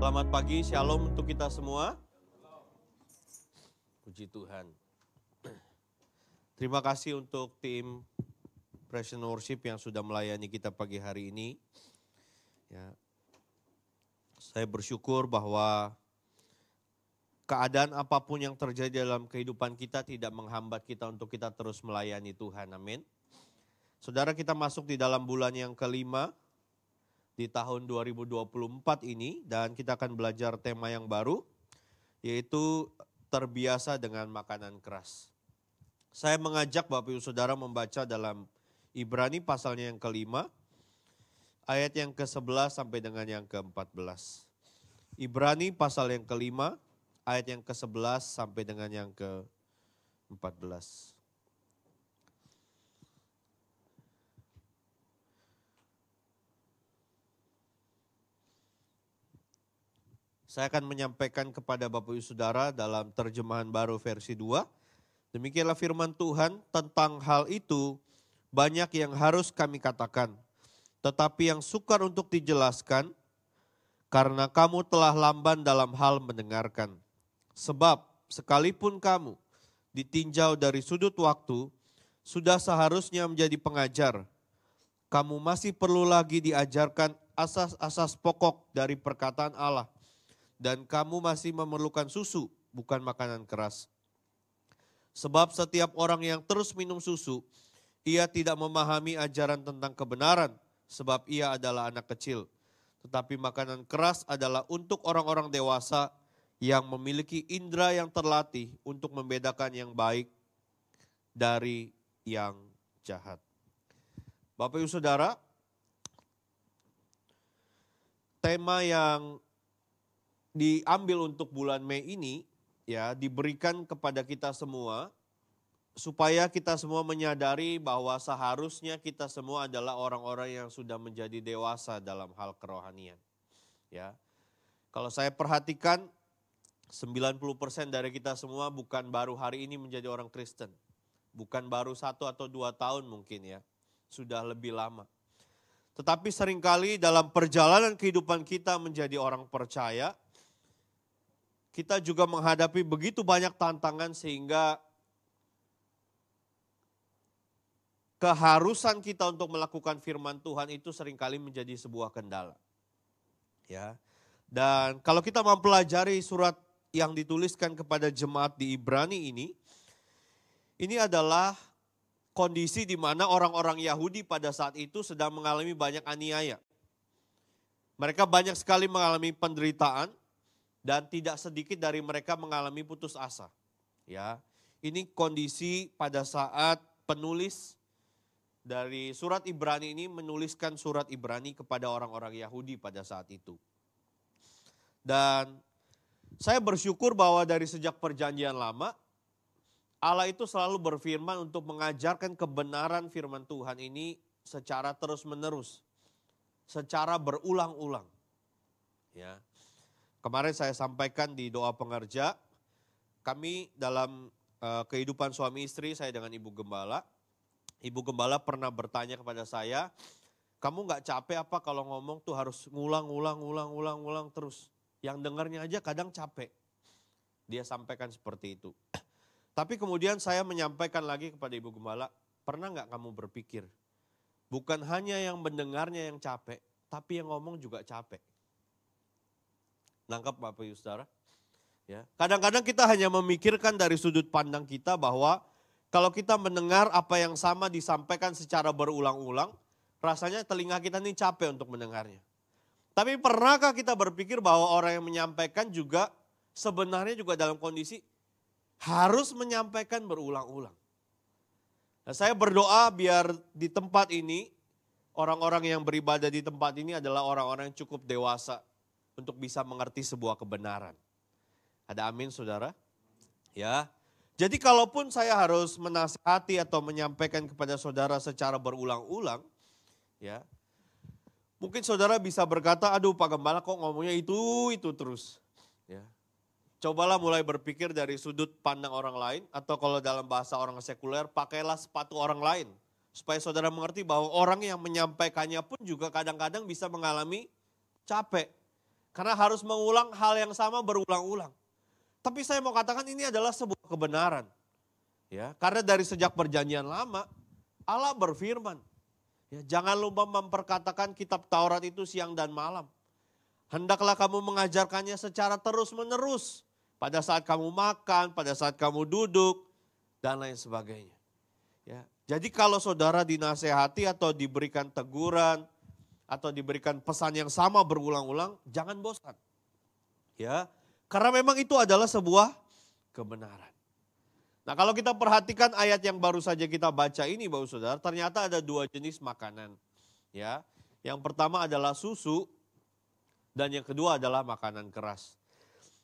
Selamat pagi, shalom untuk kita semua. Puji Tuhan. Terima kasih untuk tim Praise and Worship yang sudah melayani kita pagi hari ini. Ya, saya bersyukur bahwa keadaan apapun yang terjadi dalam kehidupan kita tidak menghambat kita untuk kita terus melayani Tuhan. Amin. Saudara, kita masuk di dalam bulan yang kelima di tahun 2024 ini, dan kita akan belajar tema yang baru, yaitu terbiasa dengan makanan keras. Saya mengajak Bapak Ibu Saudara membaca dalam Ibrani pasalnya yang kelima, ayat yang ke-11 sampai dengan yang ke-14. Ibrani pasal yang kelima, ayat yang ke-11 sampai dengan yang ke-14. Saya akan menyampaikan kepada Bapak Ibu Saudara dalam terjemahan baru versi 2. Demikianlah firman Tuhan, tentang hal itu banyak yang harus kami katakan. Tetapi yang sukar untuk dijelaskan, karena kamu telah lamban dalam hal mendengarkan. Sebab sekalipun kamu ditinjau dari sudut waktu, sudah seharusnya menjadi pengajar. Kamu masih perlu lagi diajarkan asas-asas pokok dari perkataan Allah. Dan kamu masih memerlukan susu, bukan makanan keras. Sebab setiap orang yang terus minum susu, ia tidak memahami ajaran tentang kebenaran, sebab ia adalah anak kecil. Tetapi makanan keras adalah untuk orang-orang dewasa yang memiliki indera yang terlatih untuk membedakan yang baik dari yang jahat. Bapak Ibu Saudara, tema yang diambil untuk bulan Mei ini ya diberikan kepada kita semua supaya kita semua menyadari bahwa seharusnya kita semua adalah orang-orang yang sudah menjadi dewasa dalam hal kerohanian. Ya. Kalau saya perhatikan 90% dari kita semua bukan baru hari ini menjadi orang Kristen. Bukan baru 1 atau 2 tahun mungkin ya. Sudah lebih lama. Tetapi seringkali dalam perjalanan kehidupan kita menjadi orang percaya, kita juga menghadapi begitu banyak tantangan sehingga keharusan kita untuk melakukan firman Tuhan itu seringkali menjadi sebuah kendala. Ya. Dan kalau kita mempelajari surat yang dituliskan kepada jemaat di Ibrani ini adalah kondisi di mana orang-orang Yahudi pada saat itu sedang mengalami banyak aniaya. Mereka banyak sekali mengalami penderitaan. Dan tidak sedikit dari mereka mengalami putus asa. Ya, ini kondisi pada saat penulis dari surat Ibrani ini menuliskan surat Ibrani kepada orang-orang Yahudi pada saat itu. Dan saya bersyukur bahwa dari sejak perjanjian lama, Allah itu selalu berfirman untuk mengajarkan kebenaran firman Tuhan ini secara terus-menerus, secara berulang-ulang. Ya. Kemarin saya sampaikan di doa pengerja, kami dalam kehidupan suami istri, saya dengan Ibu Gembala. Ibu Gembala pernah bertanya kepada saya, kamu gak capek apa kalau ngomong tuh harus ngulang terus. Yang dengarnya aja kadang capek. Dia sampaikan seperti itu. Tapi kemudian saya menyampaikan lagi kepada Ibu Gembala, pernah gak kamu berpikir, bukan hanya yang mendengarnya yang capek, tapi yang ngomong juga capek. Nangkap Bapak Ibu Saudara? Ya. Kadang-kadang kita hanya memikirkan dari sudut pandang kita bahwa kalau kita mendengar apa yang sama disampaikan secara berulang-ulang, rasanya telinga kita ini capek untuk mendengarnya. Tapi pernahkah kita berpikir bahwa orang yang menyampaikan juga sebenarnya juga dalam kondisi harus menyampaikan berulang-ulang. Nah, saya berdoa biar di tempat ini, orang-orang yang beribadah di tempat ini adalah orang-orang yang cukup dewasa untuk bisa mengerti sebuah kebenaran. Ada amin saudara? Ya. Jadi kalaupun saya harus menasihati atau menyampaikan kepada saudara secara berulang-ulang, ya, mungkin saudara bisa berkata, aduh Pak Gembala kok ngomongnya itu terus. Ya. Cobalah mulai berpikir dari sudut pandang orang lain, atau kalau dalam bahasa orang sekuler, pakailah sepatu orang lain. Supaya saudara mengerti bahwa orang yang menyampaikannya pun juga kadang-kadang bisa mengalami capek. Karena harus mengulang hal yang sama berulang-ulang. Tapi saya mau katakan ini adalah sebuah kebenaran. Ya, karena dari sejak perjanjian lama, Allah berfirman. Ya, jangan lupa memperkatakan kitab Taurat itu siang dan malam. Hendaklah kamu mengajarkannya secara terus-menerus. Pada saat kamu makan, pada saat kamu duduk, dan lain sebagainya. Ya, jadi kalau saudara dinasehati atau diberikan teguran, atau diberikan pesan yang sama berulang-ulang, jangan bosan. Ya, karena memang itu adalah sebuah kebenaran. Nah, kalau kita perhatikan ayat yang baru saja kita baca ini, Bapak Saudara, ternyata ada dua jenis makanan. Ya, yang pertama adalah susu dan yang kedua adalah makanan keras.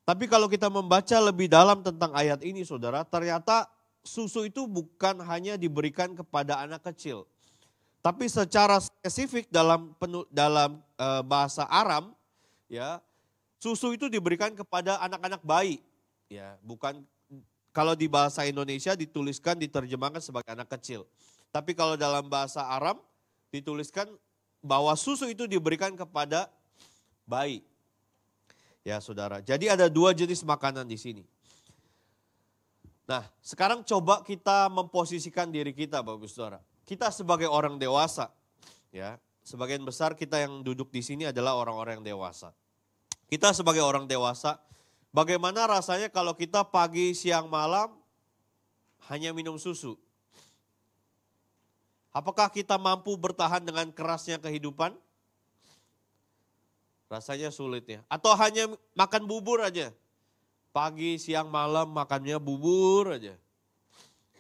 Tapi kalau kita membaca lebih dalam tentang ayat ini, Saudara, ternyata susu itu bukan hanya diberikan kepada anak kecil. Tapi secara spesifik dalam bahasa Aram, ya, susu itu diberikan kepada anak-anak bayi. Ya, bukan kalau di bahasa Indonesia diterjemahkan sebagai anak kecil. Tapi kalau dalam bahasa Aram dituliskan bahwa susu itu diberikan kepada bayi. Ya, Saudara. Jadi ada dua jenis makanan di sini. Nah, sekarang coba kita memposisikan diri kita, Bapak Saudara. Kita sebagai orang dewasa, ya, sebagian besar kita yang duduk di sini adalah orang-orang yang dewasa. Kita sebagai orang dewasa, bagaimana rasanya kalau kita pagi, siang, malam hanya minum susu? Apakah kita mampu bertahan dengan kerasnya kehidupan? Rasanya sulit ya. Atau hanya makan bubur aja. Pagi, siang, malam makannya bubur aja.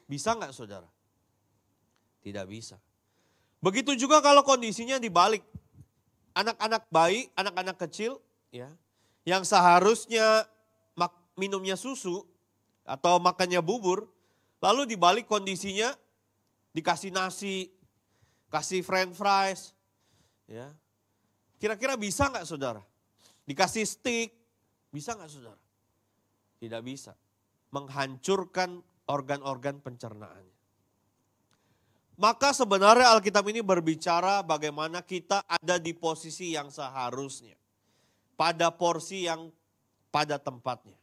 Bisa nggak saudara? Tidak bisa. Begitu juga kalau kondisinya dibalik. Anak-anak bayi, anak-anak kecil ya, yang seharusnya minumnya susu atau makannya bubur, lalu dibalik kondisinya dikasih nasi, kasih french fries, ya. Kira-kira bisa nggak saudara? Dikasih steak, bisa nggak saudara? Tidak bisa. Menghancurkan organ-organ pencernaannya. Maka sebenarnya Alkitab ini berbicara bagaimana kita ada di posisi yang seharusnya. Pada porsi yang pada tempatnya.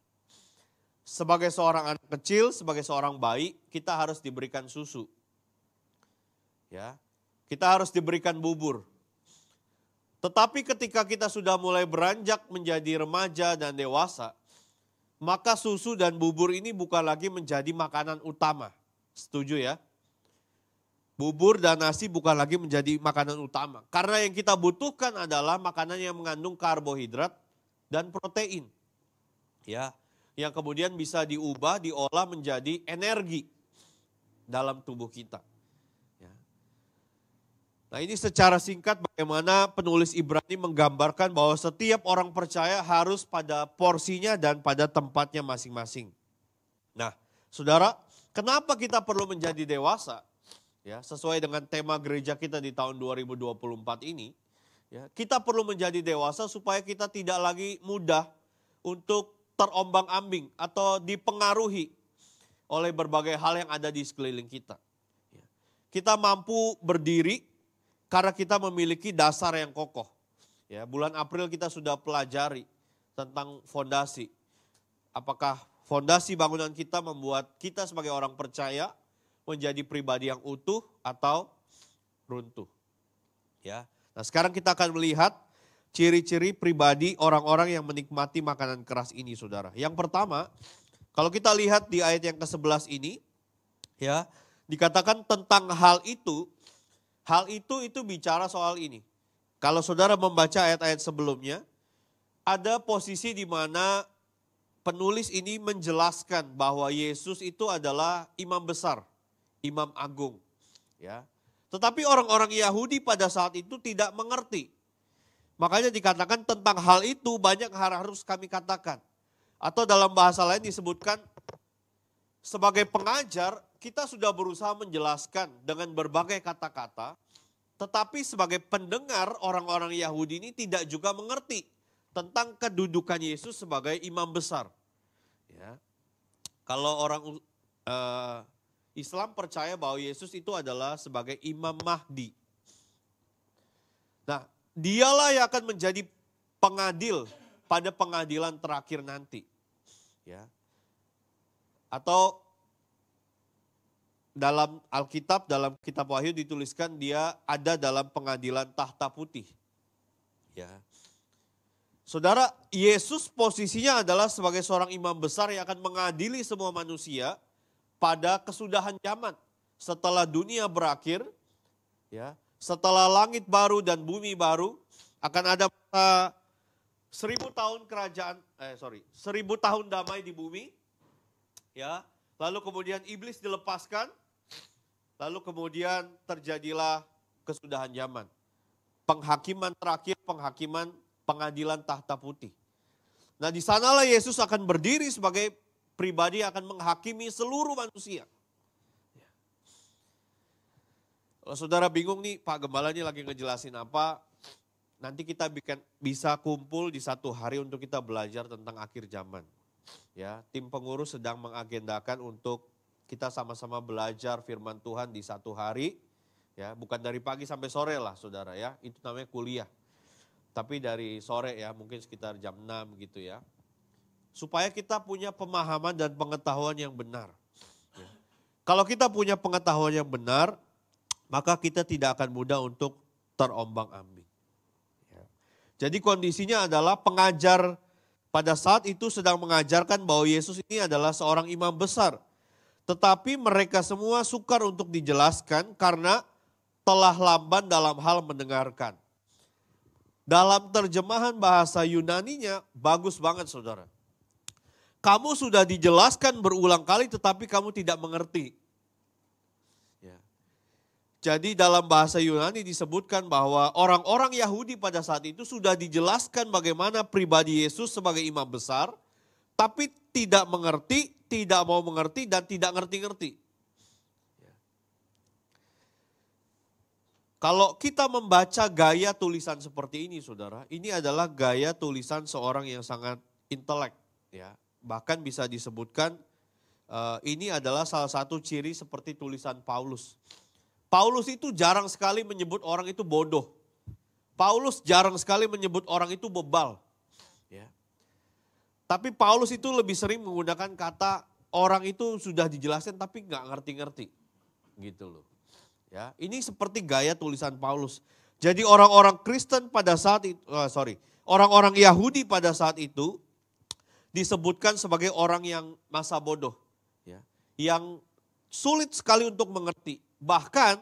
Sebagai seorang anak kecil, sebagai seorang bayi, kita harus diberikan susu. Ya, kita harus diberikan bubur. Tetapi ketika kita sudah mulai beranjak menjadi remaja dan dewasa, maka susu dan bubur ini bukan lagi menjadi makanan utama. Setuju ya? Bubur dan nasi bukan lagi menjadi makanan utama. Karena yang kita butuhkan adalah makanan yang mengandung karbohidrat dan protein. Ya, yang kemudian bisa diubah, diolah menjadi energi dalam tubuh kita. Nah, ini secara singkat bagaimana penulis Ibrani menggambarkan bahwa setiap orang percaya harus pada porsinya dan pada tempatnya masing-masing. Nah, saudara, kenapa kita perlu menjadi dewasa? Ya, sesuai dengan tema gereja kita di tahun 2024 ini, ya, kita perlu menjadi dewasa supaya kita tidak lagi mudah untuk terombang-ambing atau dipengaruhi oleh berbagai hal yang ada di sekeliling kita. Ya. Kita mampu berdiri karena kita memiliki dasar yang kokoh. Ya, bulan April kita sudah pelajari tentang fondasi. Apakah fondasi bangunan kita membuat kita sebagai orang percaya menjadi pribadi yang utuh atau runtuh. Ya. Nah, sekarang kita akan melihat ciri-ciri pribadi orang-orang yang menikmati makanan keras ini, saudara. Yang pertama, kalau kita lihat di ayat yang ke-11 ini, ya, dikatakan tentang hal itu bicara soal ini. Kalau saudara membaca ayat-ayat sebelumnya, ada posisi di mana penulis ini menjelaskan bahwa Yesus itu adalah imam besar, imam agung. Ya. Tetapi orang-orang Yahudi pada saat itu tidak mengerti. Makanya dikatakan tentang hal itu banyak hal harus kami katakan. Atau dalam bahasa lain disebutkan sebagai pengajar kita sudah berusaha menjelaskan dengan berbagai kata-kata. Tetapi sebagai pendengar orang-orang Yahudi ini tidak juga mengerti tentang kedudukan Yesus sebagai imam besar. Ya. Kalau orang Islam percaya bahwa Yesus itu adalah sebagai Imam Mahdi. Nah, dialah yang akan menjadi pengadil pada pengadilan terakhir nanti. Ya. Atau dalam Alkitab, dalam kitab Wahyu dituliskan dia ada dalam pengadilan tahta putih. Ya. Saudara, Yesus posisinya adalah sebagai seorang imam besar yang akan mengadili semua manusia pada kesudahan zaman. Setelah dunia berakhir, ya, setelah langit baru dan bumi baru, akan ada 1000 tahun 1000 tahun damai di bumi. Ya, lalu kemudian iblis dilepaskan, lalu kemudian terjadilah kesudahan zaman. Penghakiman terakhir, pengadilan tahta putih. Nah, di sanalah Yesus akan berdiri sebagai pribadi yang akan menghakimi seluruh manusia. Kalau saudara bingung nih, Pak Gembala ini lagi ngejelasin apa, nanti kita bisa kumpul di satu hari untuk kita belajar tentang akhir zaman. Ya, tim pengurus sedang mengagendakan untuk kita sama-sama belajar firman Tuhan di satu hari. Ya, bukan dari pagi sampai sore lah saudara ya, itu namanya kuliah. Tapi dari sore ya, mungkin sekitar jam 6 gitu ya. Supaya kita punya pemahaman dan pengetahuan yang benar. Ya. Kalau kita punya pengetahuan yang benar, maka kita tidak akan mudah untuk terombang-ambing. Ya. Jadi kondisinya adalah pengajar pada saat itu sedang mengajarkan bahwa Yesus ini adalah seorang imam besar. Tetapi mereka semua sukar untuk dijelaskan karena telah lamban dalam hal mendengarkan. Dalam terjemahan bahasa Yunaninya bagus banget saudara. Kamu sudah dijelaskan berulang kali tetapi kamu tidak mengerti. Ya. Jadi dalam bahasa Yunani disebutkan bahwa orang-orang Yahudi pada saat itu sudah dijelaskan bagaimana pribadi Yesus sebagai imam besar. Tapi tidak mengerti, tidak mau mengerti dan tidak ngerti-ngerti. Kalau kita membaca gaya tulisan seperti ini saudara, ini adalah gaya tulisan seorang yang sangat intelek. Ya. Bahkan bisa disebutkan ini adalah salah satu ciri seperti tulisan Paulus. Paulus itu jarang sekali menyebut orang itu bodoh. Paulus jarang sekali menyebut orang itu bebal. Ya. Tapi Paulus itu lebih sering menggunakan kata orang itu sudah dijelaskan tapi nggak ngerti-ngerti. Gitu loh. Ya, ini seperti gaya tulisan Paulus. Jadi orang-orang Kristen pada saat itu, orang-orang Yahudi pada saat itu disebutkan sebagai orang yang masa bodoh, ya, yang sulit sekali untuk mengerti. Bahkan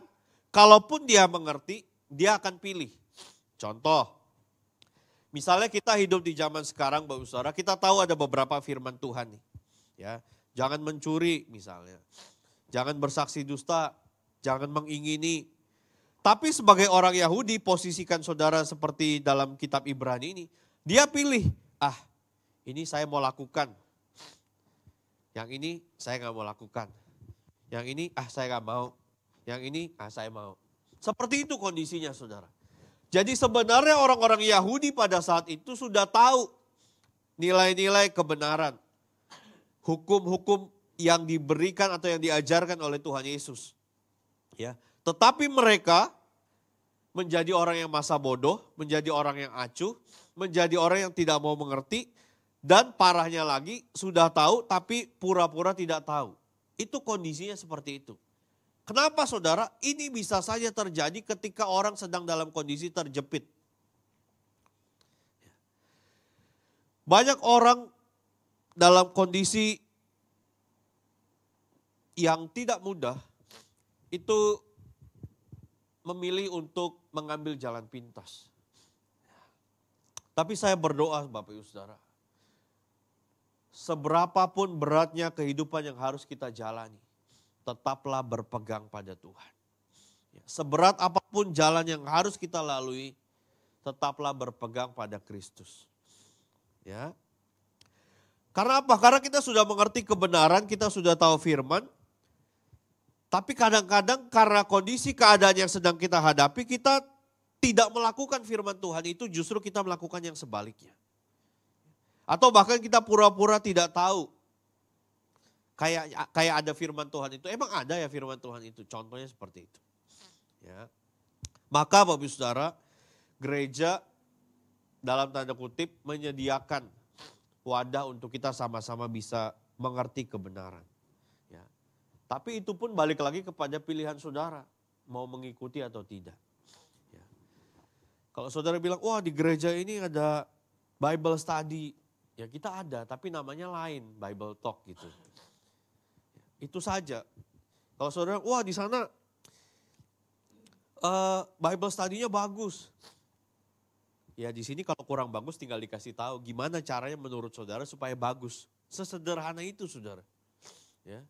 kalaupun dia mengerti, dia akan pilih. Contoh, misalnya kita hidup di zaman sekarang, Bapak Saudara, kita tahu ada beberapa firman Tuhan nih, ya, jangan mencuri misalnya, jangan bersaksi dusta. Jangan mengingini. Tapi sebagai orang Yahudi, posisikan saudara seperti dalam kitab Ibrani ini. Dia pilih, ini saya mau lakukan. Yang ini saya gak mau lakukan. Yang ini, saya gak mau. Yang ini, saya mau. Seperti itu kondisinya saudara. Jadi sebenarnya orang-orang Yahudi pada saat itu sudah tahu nilai-nilai kebenaran. Hukum-hukum yang diberikan atau yang diajarkan oleh Tuhan Yesus. Ya, tetapi mereka menjadi orang yang masa bodoh, menjadi orang yang acuh, menjadi orang yang tidak mau mengerti, dan parahnya lagi sudah tahu tapi pura-pura tidak tahu. Itu kondisinya seperti itu. Kenapa saudara? Ini bisa saja terjadi ketika orang sedang dalam kondisi terjepit. Banyak orang dalam kondisi yang tidak mudah, itu memilih untuk mengambil jalan pintas. Tapi saya berdoa Bapak Ibu Saudara, seberapapun beratnya kehidupan yang harus kita jalani, tetaplah berpegang pada Tuhan. Seberat apapun jalan yang harus kita lalui, tetaplah berpegang pada Kristus. Ya. Karena apa? Karena kita sudah mengerti kebenaran, kita sudah tahu firman. Tapi kadang-kadang karena kondisi keadaan yang sedang kita hadapi, kita tidak melakukan firman Tuhan itu, justru kita melakukan yang sebaliknya. Atau bahkan kita pura-pura tidak tahu. Kayak ada firman Tuhan itu. Emang ada ya firman Tuhan itu? Contohnya seperti itu. Ya. Maka Bapak Ibu Saudara, gereja dalam tanda kutip menyediakan wadah untuk kita sama-sama bisa mengerti kebenaran. Ya. Tapi itu pun balik lagi kepada pilihan saudara, mau mengikuti atau tidak. Ya. Kalau saudara bilang, wah di gereja ini ada Bible study. Ya kita ada, tapi namanya lain, Bible talk gitu. Itu saja. Kalau saudara, wah di sana Bible study-nya bagus. Ya di sini kalau kurang bagus tinggal dikasih tahu gimana caranya menurut saudara supaya bagus. Sesederhana itu saudara. Ya.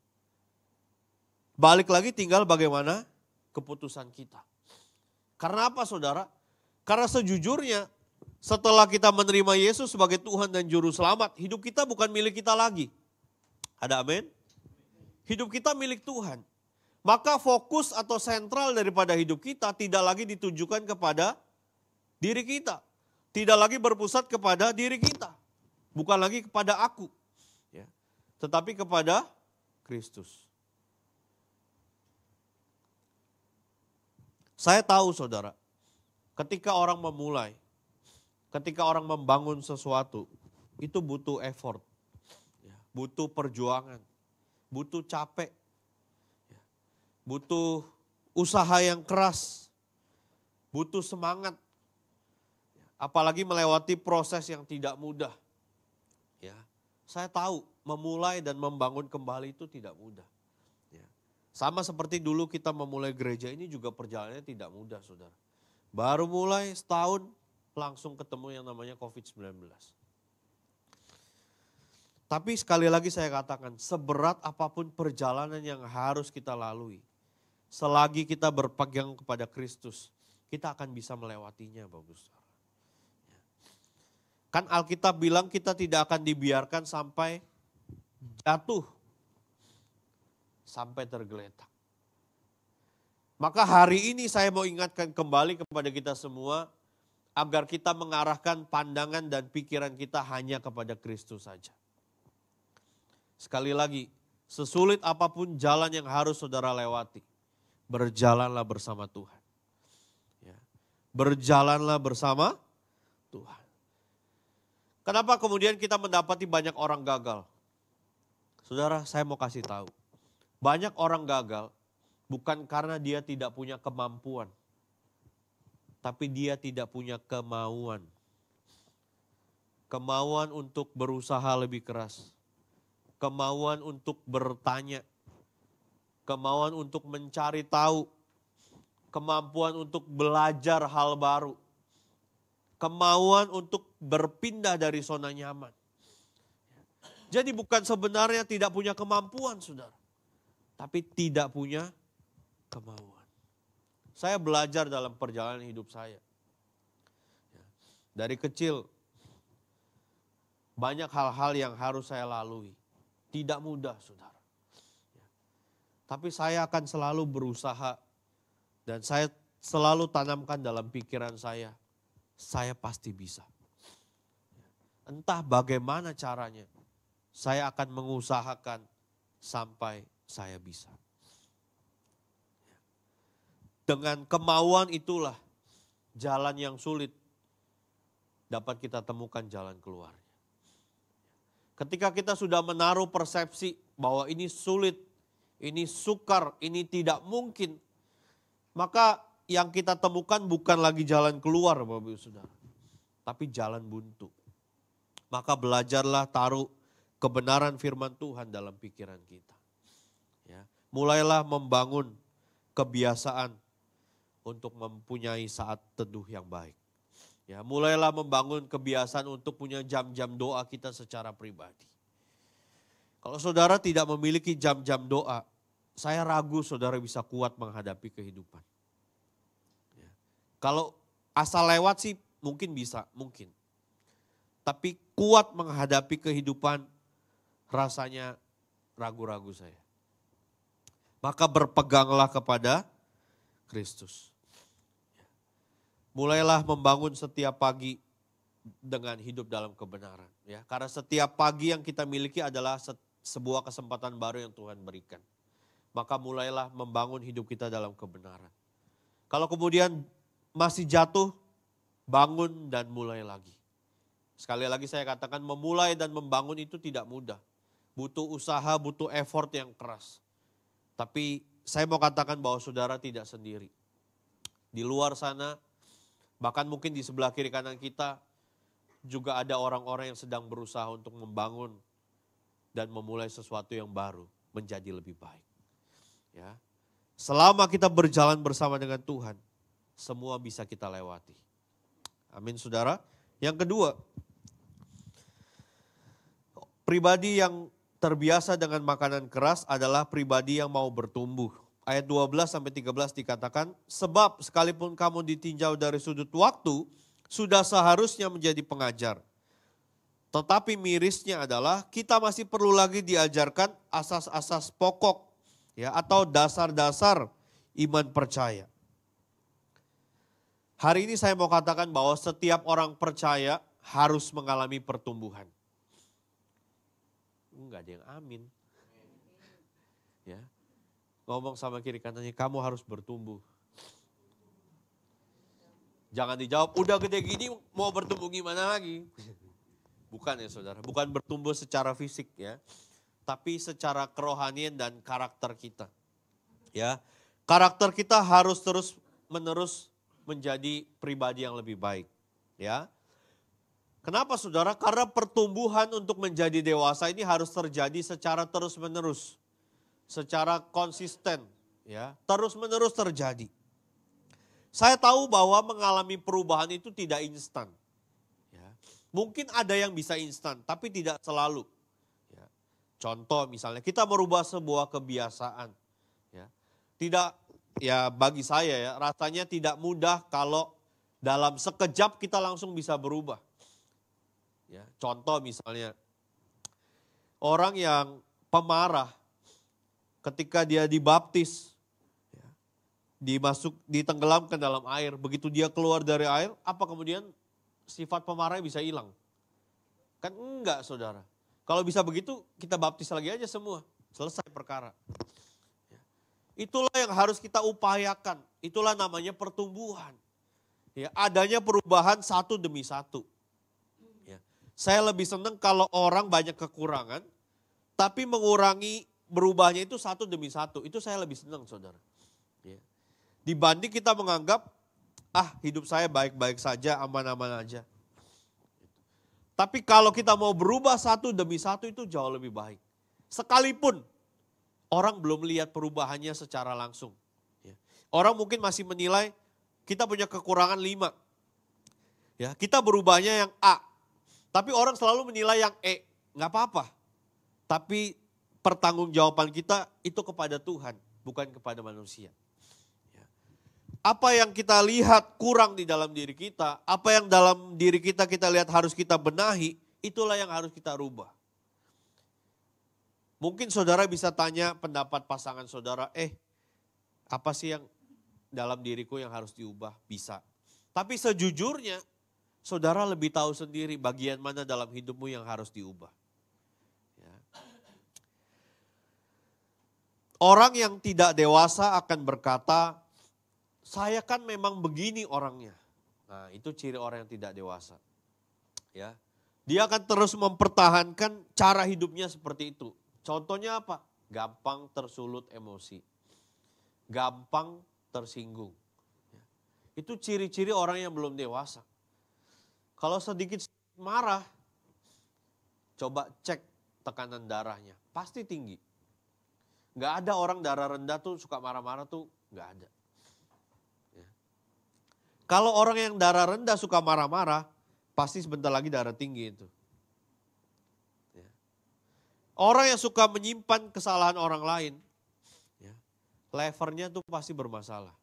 Balik lagi tinggal bagaimana keputusan kita. Karena apa saudara? Karena sejujurnya setelah kita menerima Yesus sebagai Tuhan dan Juru Selamat, hidup kita bukan milik kita lagi. Ada amin? Hidup kita milik Tuhan. Maka fokus atau sentral daripada hidup kita tidak lagi ditujukan kepada diri kita. Tidak lagi berpusat kepada diri kita. Bukan lagi kepada aku. Ya. Tetapi kepada Kristus. Saya tahu saudara, ketika orang memulai, ketika orang membangun sesuatu, itu butuh effort, butuh perjuangan, butuh capek, butuh usaha yang keras, butuh semangat, apalagi melewati proses yang tidak mudah. Ya, saya tahu memulai dan membangun kembali itu tidak mudah. Ya. Sama seperti dulu kita memulai gereja ini juga perjalanannya tidak mudah saudara. Baru mulai setahun, langsung ketemu yang namanya COVID-19. Tapi sekali lagi saya katakan, seberat apapun perjalanan yang harus kita lalui, selagi kita berpegang kepada Kristus, kita akan bisa melewatinya Bapak Saudara. Kan Alkitab bilang kita tidak akan dibiarkan sampai jatuh, sampai tergeletak. Maka hari ini saya mau ingatkan kembali kepada kita semua, agar kita mengarahkan pandangan dan pikiran kita hanya kepada Kristus saja. Sekali lagi, sesulit apapun jalan yang harus saudara lewati, berjalanlah bersama Tuhan. Ya. Berjalanlah bersama Tuhan. Kenapa kemudian kita mendapati banyak orang gagal? Saudara, saya mau kasih tahu. Banyak orang gagal bukan karena dia tidak punya kemampuan, tapi dia tidak punya kemauan. Kemauan untuk berusaha lebih keras. Kemauan untuk bertanya. Kemauan untuk mencari tahu. Kemampuan untuk belajar hal baru. Kemauan untuk berpindah dari zona nyaman. Jadi bukan sebenarnya tidak punya kemampuan saudara. Tapi tidak punya kemauan. Saya belajar dalam perjalanan hidup saya. Dari kecil, banyak hal-hal yang harus saya lalui. Tidak mudah, saudara. Tapi saya akan selalu berusaha dan saya selalu tanamkan dalam pikiran saya pasti bisa. Entah bagaimana caranya, saya akan mengusahakan sampai saya bisa. Dengan kemauan itulah jalan yang sulit dapat kita temukan jalan keluarnya. Ketika kita sudah menaruh persepsi bahwa ini sulit, ini sukar, ini tidak mungkin, maka yang kita temukan bukan lagi jalan keluar Bapak Ibu Saudara, tapi jalan buntu. Maka belajarlah taruh kebenaran firman Tuhan dalam pikiran kita. Ya, mulailah membangun kebiasaan untuk mempunyai saat teduh yang baik. Ya, mulailah membangun kebiasaan untuk punya jam-jam doa kita secara pribadi. Kalau saudara tidak memiliki jam-jam doa, saya ragu saudara bisa kuat menghadapi kehidupan. Ya. Kalau asal lewat sih mungkin bisa, mungkin. Tapi kuat menghadapi kehidupan rasanya ragu-ragu saya. Maka berpeganglah kepada Kristus. Mulailah membangun setiap pagi dengan hidup dalam kebenaran. Ya, karena setiap pagi yang kita miliki adalah sebuah kesempatan baru yang Tuhan berikan. Maka mulailah membangun hidup kita dalam kebenaran. Kalau kemudian masih jatuh, bangun dan mulai lagi. Sekali lagi saya katakan memulai dan membangun itu tidak mudah. Butuh usaha, butuh effort yang keras. Tapi saya mau katakan bahwa saudara tidak sendiri. Di luar sana, bahkan mungkin di sebelah kiri kanan kita, juga ada orang-orang yang sedang berusaha untuk membangun dan memulai sesuatu yang baru menjadi lebih baik. Ya. Selama kita berjalan bersama dengan Tuhan, semua bisa kita lewati. Amin saudara. Yang kedua, pribadi yang terbiasa dengan makanan keras adalah pribadi yang mau bertumbuh. Ayat 12-13 dikatakan, sebab sekalipun kamu ditinjau dari sudut waktu, sudah seharusnya menjadi pengajar. Tetapi mirisnya adalah kita masih perlu lagi diajarkan asas-asas pokok, ya, atau dasar-dasar iman percaya. Hari ini saya mau katakan bahwa setiap orang percaya harus mengalami pertumbuhan. Enggak ada yang amin. Ya. Ngomong sama kiri kanannya, kamu harus bertumbuh. Jangan dijawab, udah gede gini mau bertumbuh gimana lagi? Bukan ya saudara, bukan bertumbuh secara fisik ya. Tapi secara kerohanian dan karakter kita. Ya, karakter kita harus terus menerus menjadi pribadi yang lebih baik. Ya, kenapa saudara? Karena pertumbuhan untuk menjadi dewasa ini harus terjadi secara terus menerus, secara konsisten, ya, terus menerus terjadi. Saya tahu bahwa mengalami perubahan itu tidak instan. Ya. Mungkin ada yang bisa instan, tapi tidak selalu. Contoh misalnya kita merubah sebuah kebiasaan. Ya. Tidak, ya bagi saya ya rasanya tidak mudah kalau dalam sekejap kita langsung bisa berubah. Ya. Contoh misalnya orang yang pemarah ketika dia dibaptis, ya, ditenggelamkan dalam air, begitu dia keluar dari air, apa kemudian sifat pemarahnya bisa hilang? Kan enggak saudara. Kalau bisa begitu, kita baptis lagi aja semua. Selesai perkara. Itulah yang harus kita upayakan. Itulah namanya pertumbuhan. Ya, adanya perubahan satu demi satu. Ya. Saya lebih senang kalau orang banyak kekurangan, tapi mengurangi berubahnya itu satu demi satu. Itu saya lebih senang saudara. Ya. Dibanding kita menganggap, hidup saya baik-baik saja, aman-aman aja. Tapi kalau kita mau berubah satu demi satu itu jauh lebih baik. Sekalipun orang belum lihat perubahannya secara langsung. Orang mungkin masih menilai kita punya kekurangan 5. Ya, kita berubahnya yang A. Tapi orang selalu menilai yang E. Nggak apa-apa. Tapi pertanggungjawaban kita itu kepada Tuhan, bukan kepada manusia. Apa yang kita lihat kurang di dalam diri kita, apa yang dalam diri kita lihat harus kita benahi, itulah yang harus kita rubah. Mungkin saudara bisa tanya pendapat pasangan saudara, apa sih yang dalam diriku yang harus diubah? Bisa. Tapi sejujurnya, saudara lebih tahu sendiri bagian mana dalam hidupmu yang harus diubah. Ya. Orang yang tidak dewasa akan berkata, saya kan memang begini orangnya. Nah, itu ciri orang yang tidak dewasa. Ya. Dia akan terus mempertahankan cara hidupnya seperti itu. Contohnya apa? Gampang tersulut emosi. Gampang tersinggung. Ya. Itu ciri-ciri orang yang belum dewasa. Kalau sedikit marah, coba cek tekanan darahnya. Pasti tinggi. Gak ada orang darah rendah tuh suka marah-marah tuh, gak ada. Kalau orang yang darah rendah suka marah-marah, pasti sebentar lagi darah tinggi itu. Orang yang suka menyimpan kesalahan orang lain, levernya tuh pasti bermasalah.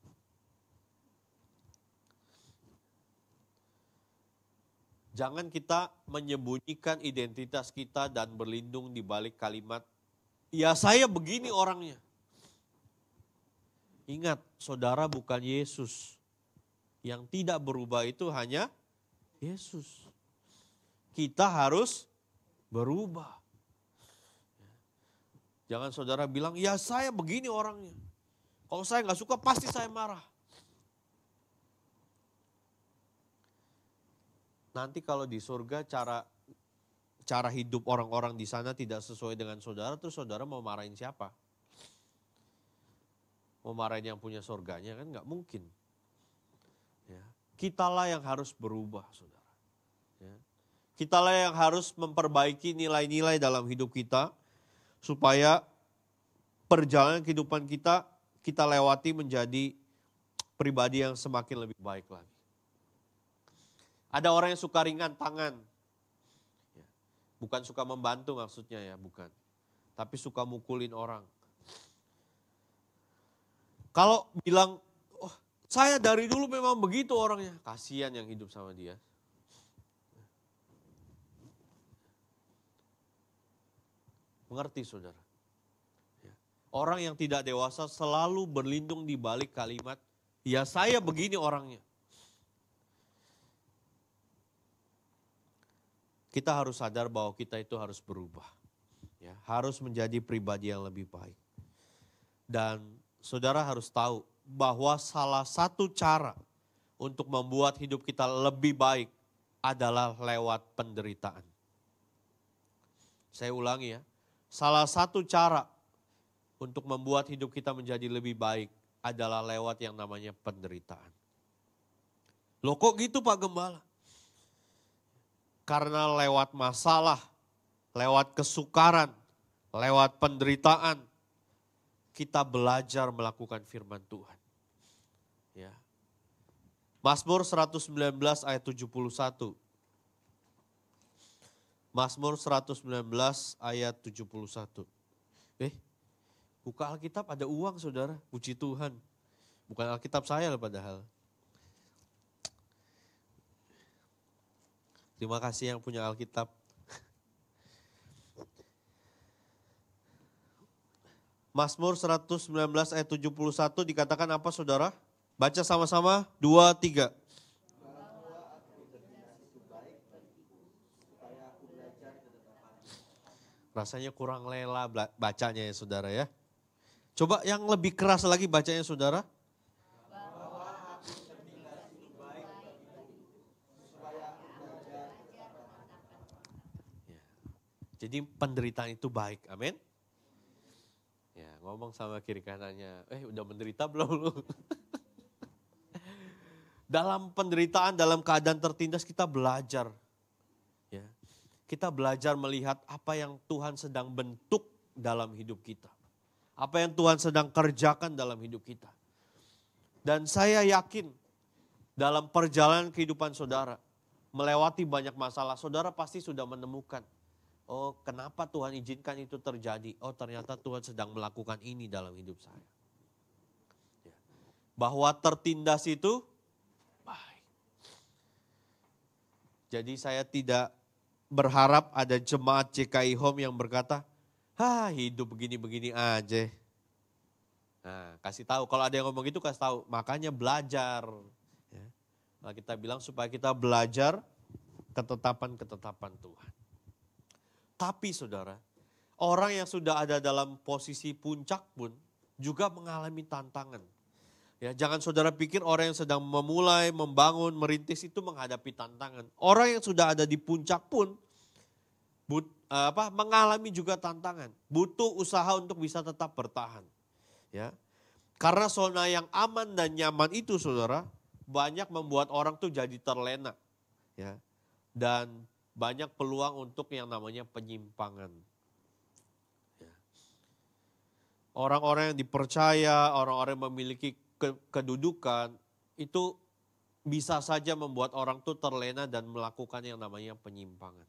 Jangan kita menyembunyikan identitas kita dan berlindung di balik kalimat, ya saya begini orangnya. Ingat, saudara bukan Yesus. Yang tidak berubah itu hanya Yesus. Kita harus berubah. Jangan saudara bilang, ya saya begini orangnya. Kalau saya nggak suka pasti saya marah. nanti kalau di surga cara hidup orang-orang di sana tidak sesuai dengan saudara, terus saudara mau marahin siapa? Mau marahin yang punya surganya kan nggak mungkin. Ya. Kitalah yang harus berubah, saudara. Ya. Kitalah yang harus memperbaiki nilai-nilai dalam hidup kita, supaya perjalanan kehidupan kita lewati menjadi pribadi yang semakin lebih baik lagi. Ada orang yang suka ringan tangan. Bukan suka membantu maksudnya ya, bukan. Tapi suka mukulin orang. Kalau bilang, oh, saya dari dulu memang begitu orangnya. Kasihan yang hidup sama dia. Mengerti saudara? Orang yang tidak dewasa selalu berlindung di balik kalimat, ya saya begini orangnya. Kita harus sadar bahwa kita itu harus berubah. Ya, harus menjadi pribadi yang lebih baik. Dan saudara harus tahu bahwa salah satu cara untuk membuat hidup kita lebih baik adalah lewat penderitaan. Saya ulangi ya, salah satu cara untuk membuat hidup kita menjadi lebih baik adalah lewat yang namanya penderitaan. Loh kok gitu Pak Gembala? Karena lewat masalah, lewat kesukaran, lewat penderitaan, kita belajar melakukan firman Tuhan. Ya. Mazmur 119 ayat 71. Mazmur 119 ayat 71. Buka Alkitab ada uang saudara, puji Tuhan. Bukan Alkitab saya loh padahal. Terima kasih yang punya Alkitab. Mazmur 119 ayat 71 dikatakan apa saudara? Baca sama-sama, 2, 3. Rasanya kurang lela bacanya ya saudara ya. Coba yang lebih keras lagi bacanya saudara. Jadi penderitaan itu baik, amin. Ya, ngomong sama kiri kanannya, udah menderita belum lu? Dalam penderitaan, dalam keadaan tertindas kita belajar. Ya, kita belajar melihat apa yang Tuhan sedang bentuk dalam hidup kita. Apa yang Tuhan sedang kerjakan dalam hidup kita. Dan saya yakin dalam perjalanan kehidupan saudara, melewati banyak masalah, saudara pasti sudah menemukan. Oh, kenapa Tuhan izinkan itu terjadi? Oh, ternyata Tuhan sedang melakukan ini dalam hidup saya. Bahwa tertindas itu baik. Jadi saya tidak berharap ada jemaat JKI Home yang berkata, hidup begini-begini aja. Nah, kasih tahu, kalau ada yang ngomong gitu kasih tahu, makanya belajar. Nah, kita bilang supaya kita belajar ketetapan-ketetapan Tuhan. Tapi saudara, orang yang sudah ada dalam posisi puncak pun juga mengalami tantangan. Ya, jangan saudara pikir orang yang sedang memulai, membangun, merintis itu menghadapi tantangan. Orang yang sudah ada di puncak pun mengalami juga tantangan. Butuh usaha untuk bisa tetap bertahan. Ya. Karena zona yang aman dan nyaman itu saudara, banyak membuat orang tuh jadi terlena. Ya. Dan banyak peluang untuk yang namanya penyimpangan. Ya. Orang-orang yang dipercaya, orang-orang yang memiliki kedudukan, itu bisa saja membuat orang tuh terlena dan melakukan yang namanya penyimpangan.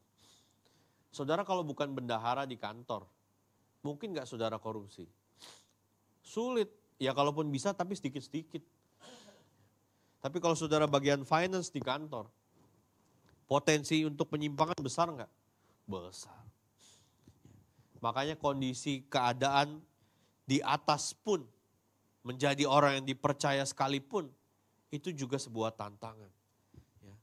Saudara kalau bukan bendahara di kantor, mungkin gak saudara korupsi? Sulit, ya kalaupun bisa tapi sedikit-sedikit. Tapi kalau saudara bagian finance di kantor, potensi untuk penyimpangan besar enggak? Besar. Makanya kondisi keadaan di atas pun, menjadi orang yang dipercaya sekalipun, itu juga sebuah tantangan. Ya.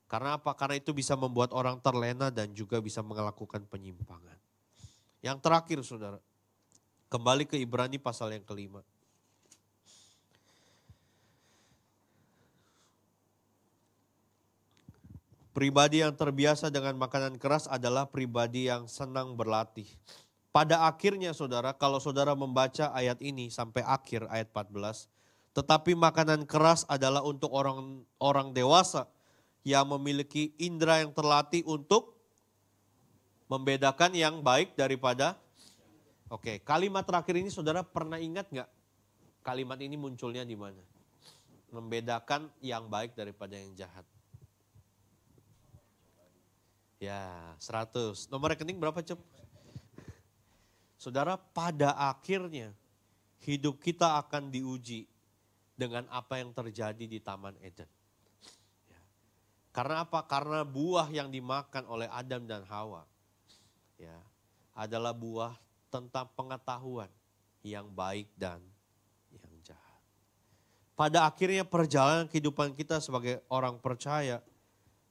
Karena apa? Karena itu bisa membuat orang terlena dan juga bisa melakukan penyimpangan. Yang terakhir saudara, kembali ke Ibrani pasal yang kelima. Pribadi yang terbiasa dengan makanan keras adalah pribadi yang senang berlatih. Pada akhirnya saudara, kalau saudara membaca ayat ini sampai akhir ayat 14, tetapi makanan keras adalah untuk orang dewasa yang memiliki indera yang terlatih untuk membedakan yang baik daripada. Oke, kalimat terakhir ini saudara pernah ingat nggak? Kalimat ini munculnya di mana? Membedakan yang baik daripada yang jahat. Ya, 100. Nomor rekening berapa, Cep? Saudara, pada akhirnya hidup kita akan diuji dengan apa yang terjadi di Taman Eden. Ya. Karena apa? Karena buah yang dimakan oleh Adam dan Hawa ya, adalah buah tentang pengetahuan yang baik dan yang jahat. Pada akhirnya perjalanan kehidupan kita sebagai orang percaya,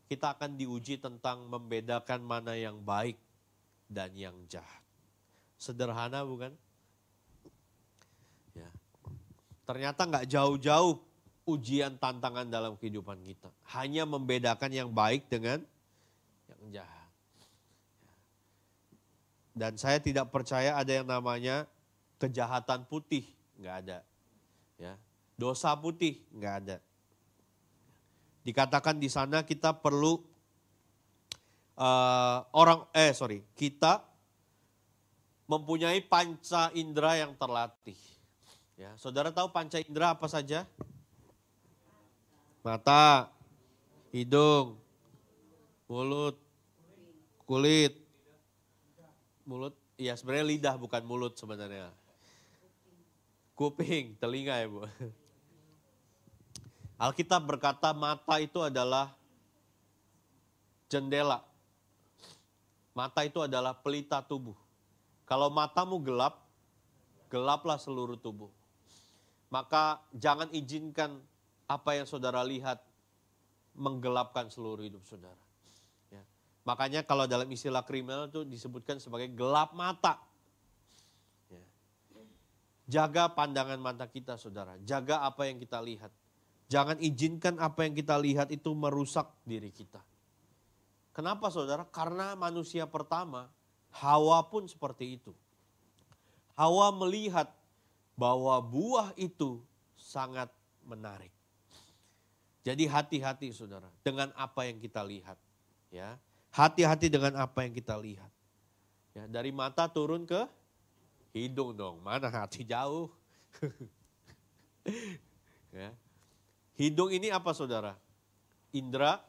kita akan diuji tentang membedakan mana yang baik dan yang jahat. Sederhana bukan? Ya. Ternyata nggak jauh-jauh ujian tantangan dalam kehidupan kita. Hanya membedakan yang baik dengan yang jahat. Dan saya tidak percaya ada yang namanya kejahatan putih, nggak ada. Ya. Dosa putih, nggak ada. Dikatakan di sana kita perlu kita mempunyai panca indera yang terlatih. Ya, saudara tahu panca indera apa saja? Mata, hidung, mulut, kulit. Mulut, ya sebenarnya lidah bukan mulut sebenarnya. Kuping, telinga ya Bu. Alkitab berkata mata itu adalah jendela. Mata itu adalah pelita tubuh. Kalau matamu gelap, gelaplah seluruh tubuh. Maka jangan izinkan apa yang saudara lihat menggelapkan seluruh hidup saudara. Ya. Makanya kalau dalam istilah kriminal itu disebutkan sebagai gelap mata. Ya. Jaga pandangan mata kita saudara, jaga apa yang kita lihat. Jangan izinkan apa yang kita lihat itu merusak diri kita. Kenapa saudara? Karena manusia pertama, Hawa pun seperti itu. Hawa melihat bahwa buah itu sangat menarik. Jadi hati-hati saudara dengan apa yang kita lihat. Ya, hati-hati dengan apa yang kita lihat. Ya, dari mata turun ke hidung dong. Mana hati jauh. Ya. Hidung ini apa saudara? Indra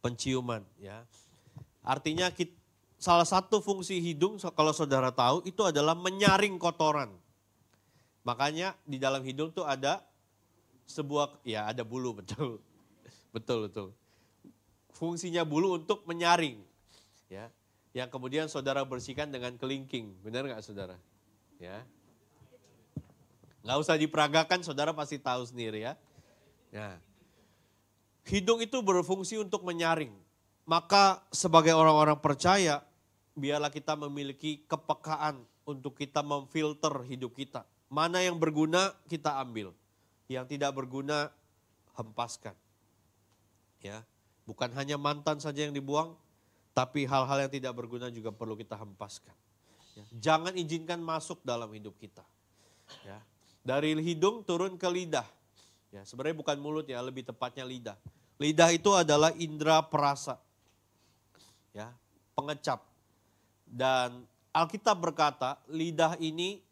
penciuman. Ya. Artinya salah satu fungsi hidung kalau saudara tahu itu adalah menyaring kotoran. Makanya di dalam hidung tuh ada ada bulu betul. Betul. Fungsinya bulu untuk menyaring. Ya. Yang kemudian saudara bersihkan dengan kelingking. Benar nggak saudara? Ya. Nggak usah diperagakan, saudara pasti tahu sendiri ya. Nah, hidung itu berfungsi untuk menyaring. Maka sebagai orang-orang percaya, biarlah kita memiliki kepekaan untuk kita memfilter hidup kita. Mana yang berguna kita ambil, yang tidak berguna hempaskan. Ya, bukan hanya mantan saja yang dibuang, tapi hal-hal yang tidak berguna juga perlu kita hempaskan. Ya, jangan izinkan masuk dalam hidup kita. Ya, dari hidung turun ke lidah. Ya, sebenarnya bukan mulut ya, lebih tepatnya lidah. Lidah itu adalah indera perasa. Ya, pengecap. Dan Alkitab berkata, lidah ini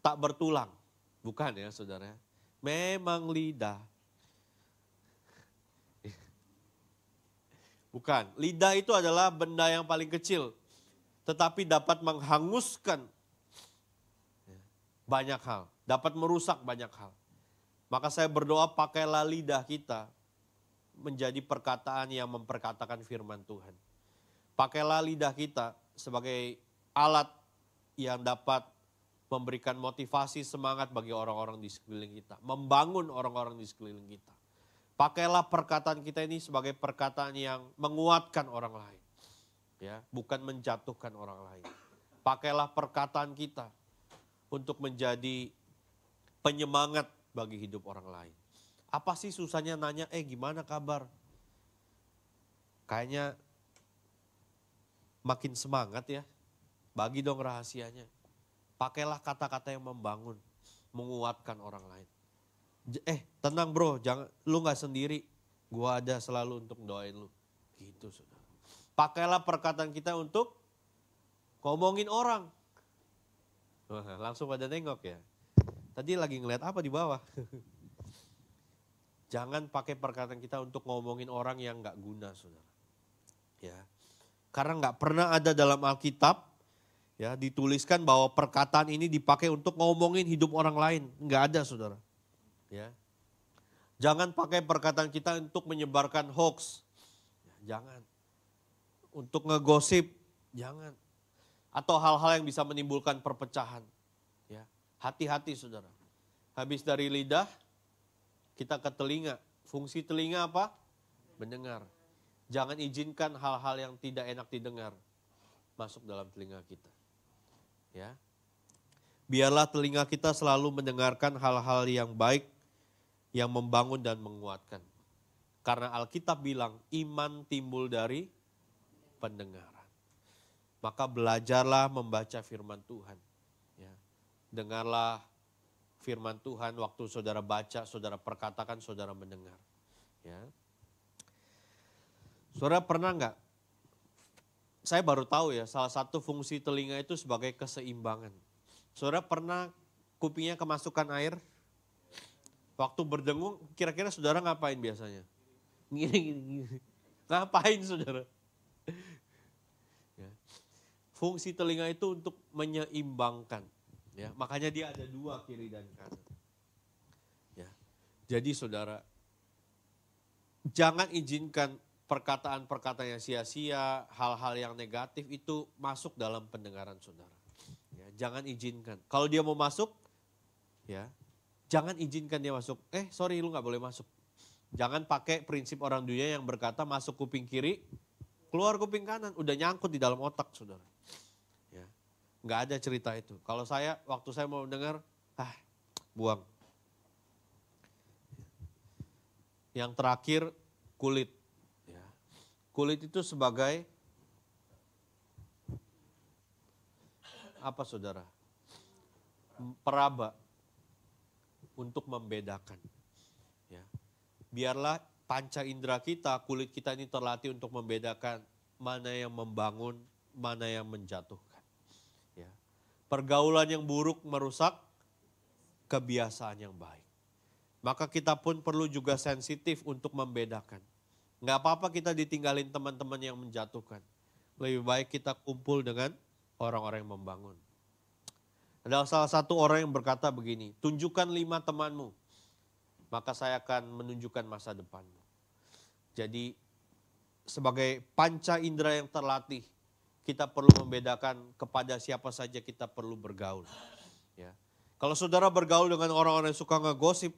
tak bertulang. Bukan ya, saudara. Memang lidah. Bukan. Lidah itu adalah benda yang paling kecil, tetapi dapat menghanguskan banyak hal, dapat merusak banyak hal. Maka saya berdoa pakailah lidah kita menjadi perkataan yang memperkatakan firman Tuhan. Pakailah lidah kita sebagai alat yang dapat memberikan motivasi semangat bagi orang-orang di sekeliling kita. Membangun orang-orang di sekeliling kita. Pakailah perkataan kita ini sebagai perkataan yang menguatkan orang lain. Ya, bukan menjatuhkan orang lain. Pakailah perkataan kita untuk menjadi penyemangat bagi hidup orang lain. Apa sih susahnya nanya, gimana kabar? Kayaknya makin semangat ya. Bagi dong rahasianya. Pakailah kata-kata yang membangun, menguatkan orang lain. Tenang bro, jangan, lu gak sendiri. Gua ada selalu untuk doain lu. Gitu saudara. Pakailah perkataan kita untuk ngomongin orang. Wah, langsung pada nengok ya. Tadi lagi ngeliat apa di bawah. Jangan pakai perkataan kita untuk ngomongin orang yang gak guna saudara. Ya, karena gak pernah ada dalam Alkitab ya dituliskan bahwa perkataan ini dipakai untuk ngomongin hidup orang lain. Gak ada saudara. Ya. Jangan pakai perkataan kita untuk menyebarkan hoax. Ya, jangan. Untuk ngegosip, jangan. Atau hal-hal yang bisa menimbulkan perpecahan. Ya, hati-hati saudara. Habis dari lidah, kita ke telinga. Fungsi telinga apa? Mendengar. Jangan izinkan hal-hal yang tidak enak didengar masuk dalam telinga kita. Ya. Biarlah telinga kita selalu mendengarkan hal-hal yang baik, yang membangun dan menguatkan. Karena Alkitab bilang iman timbul dari pendengaran. Maka belajarlah membaca firman Tuhan. Ya. Dengarlah firman Tuhan waktu saudara baca, saudara perkatakan, saudara mendengar. Ya. Saudara pernah enggak? Saya baru tahu ya, salah satu fungsi telinga itu sebagai keseimbangan. Saudara pernah kupingnya kemasukan air? Waktu berdengung, kira-kira saudara ngapain biasanya? Gini. Ngapain saudara? Ya. Fungsi telinga itu untuk menyeimbangkan. Ya, makanya dia ada dua, kiri dan kanan. Ya. Jadi saudara, jangan izinkan perkataan-perkataan yang sia-sia, hal-hal yang negatif itu masuk dalam pendengaran saudara. Ya, jangan izinkan. Kalau dia mau masuk, ya, jangan izinkan dia masuk. Sorry lu gak boleh masuk. Jangan pakai prinsip orang dunia yang berkata masuk kuping kiri, keluar kuping kanan. Udah nyangkut di dalam otak saudara. Ya, gak ada cerita itu. Kalau saya, waktu saya mau mendengar, buang. Yang terakhir, kulit. Kulit itu sebagai apa saudara? Peraba untuk membedakan. Ya. Biarlah panca indera kita, kulit kita ini terlatih untuk membedakan mana yang membangun, mana yang menjatuhkan. Ya. Pergaulan yang buruk merusak kebiasaan yang baik. Maka kita pun perlu juga sensitif untuk membedakan. Nggak apa-apa kita ditinggalin teman-teman yang menjatuhkan. Lebih baik kita kumpul dengan orang-orang yang membangun. Ada salah satu orang yang berkata begini, tunjukkan 5 temanmu, maka saya akan menunjukkan masa depanmu. Jadi sebagai panca indera yang terlatih, kita perlu membedakan kepada siapa saja kita perlu bergaul. Ya. Kalau saudara bergaul dengan orang-orang yang suka ngegosip,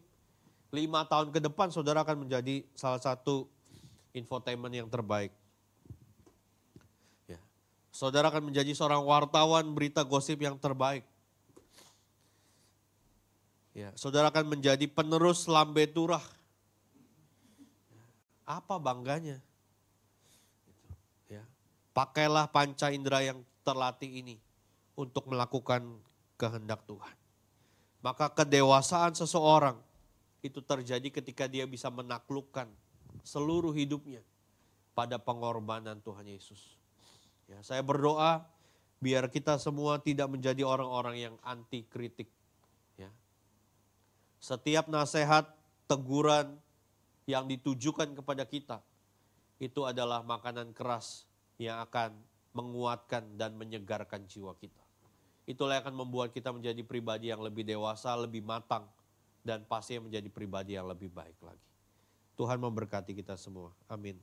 5 tahun ke depan saudara akan menjadi salah satu infotainment yang terbaik. Ya. Saudara akan menjadi seorang wartawan berita gosip yang terbaik. Ya. Saudara akan menjadi penerus lambe turah. Apa bangganya? Ya. Pakailah panca indera yang terlatih ini untuk melakukan kehendak Tuhan. Maka kedewasaan seseorang itu terjadi ketika dia bisa menaklukkan seluruh hidupnya pada pengorbanan Tuhan Yesus. Ya, saya berdoa biar kita semua tidak menjadi orang-orang yang anti kritik. Ya. Setiap nasihat, teguran yang ditujukan kepada kita, itu adalah makanan keras yang akan menguatkan dan menyegarkan jiwa kita. Itulah yang akan membuat kita menjadi pribadi yang lebih dewasa, lebih matang, dan pasti menjadi pribadi yang lebih baik lagi. Tuhan memberkati kita semua. Amin.